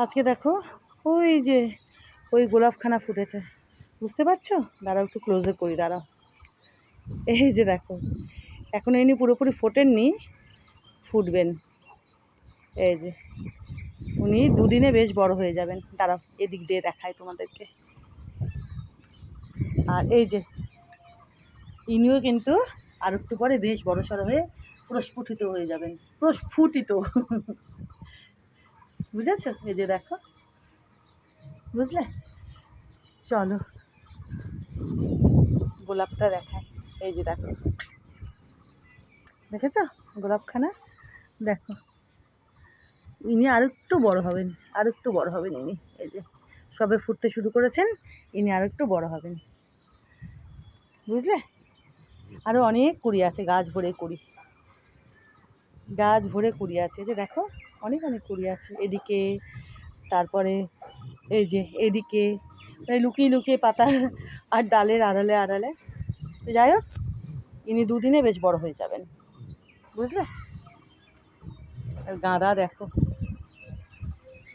আজকে দেখো ওই যে ওই গোলাপখানা ফুটেছে, বুঝতে পারছো? দাঁড়াও একটু ক্লোজে করি, দাঁড়াও। এই যে দেখো, এখন ইনি পুরোপুরি ফোটেননি, ফুটবেন। এই যে উনি দুদিনে বেশ বড় হয়ে যাবেন। দাঁড়াও এদিক দিয়ে দেখাই তোমাদেরকে। আর এই যে ইনিও কিন্তু আর একটু পরে বেশ বড় সড়ো হয়ে প্রস্ফুটিত হয়ে যাবেন। প্রস্ফুটিত বুঝেছো? এই যে দেখো, বুঝলে? চলো গোলাপটা দেখায়। এই যে দেখো, দেখেছো গোলাপখানা? দেখো ইনি আর একটু বড় হবেন, আর একটু বড় হবেন ইনি। এই যে সবে ফুটতে শুরু করেছেন, ইনি আর একটু বড় হবেন, বুঝলে? আরও অনেক কুড়ি আছে, গাছ ভরে কুড়ি, গাছ ভরে কুড়ি আছে। যে দেখো অনেক অনেক কুড়ি আছে এদিকে, তারপরে এই যে এদিকে, মানে লুকিয়ে লুকিয়ে পাতার আর ডালের আড়ালে আড়ালে। যাই হোক, ইনি দুদিনে বেশ বড় হয়ে যাবেন, বুঝলে? আর গাঁদা দেখো,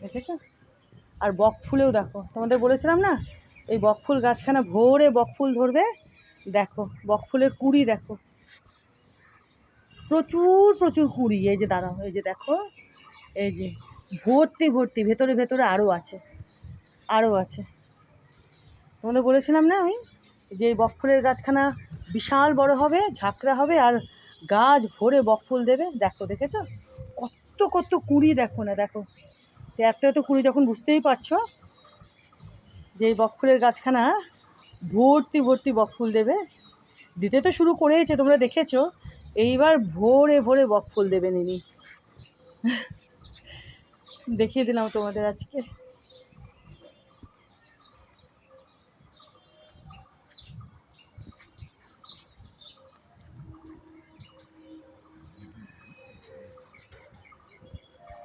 দেখেছো? আর বক ফুলেও দেখো, তোমাদের বলেছিলাম না এই বক ফুল গাছখানা ভরে বক ফুল ধরবে। দেখো বক ফুলের কুড়ি দেখো, প্রচুর প্রচুর কুড়ি। এই যে দাঁড়াও, এই যে দেখো, এই যে ভর্তি ভর্তি, ভেতরে ভেতরে আরও আছে, আরও আছে। তোমাদের বলেছিলাম না আমি যে এই বক ফুলের গাছখানা বিশাল বড় হবে, ঝাঁকড়া হবে, আর গাছ ভরে বক ফুল দেবে। দেখো, দেখেছো কত কত কুড়ি? দেখো না, দেখো এত এত কুড়ি, যখন বুঝতেই পারছো যে এই বক ফুলের গাছখানা ভর্তি ভর্তি বক ফুল দেবে। দিতে তো শুরু করেইছে, তোমরা দেখেছো। এইবার ভরে ভরে বক ফুল দেবেন ইনি। দেখিয়ে দিলাম তোমাদের আজকে।